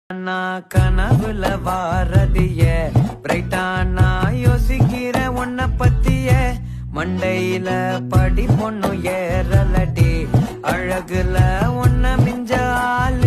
நான் கனவுல வாரதிய பிரைட்டானா யோசிக்கிற உன்னை பத்திய மண்டையில படி பொண்ணு ஏறலடி அழகுல உன்னை மிஞ்ச ஆளு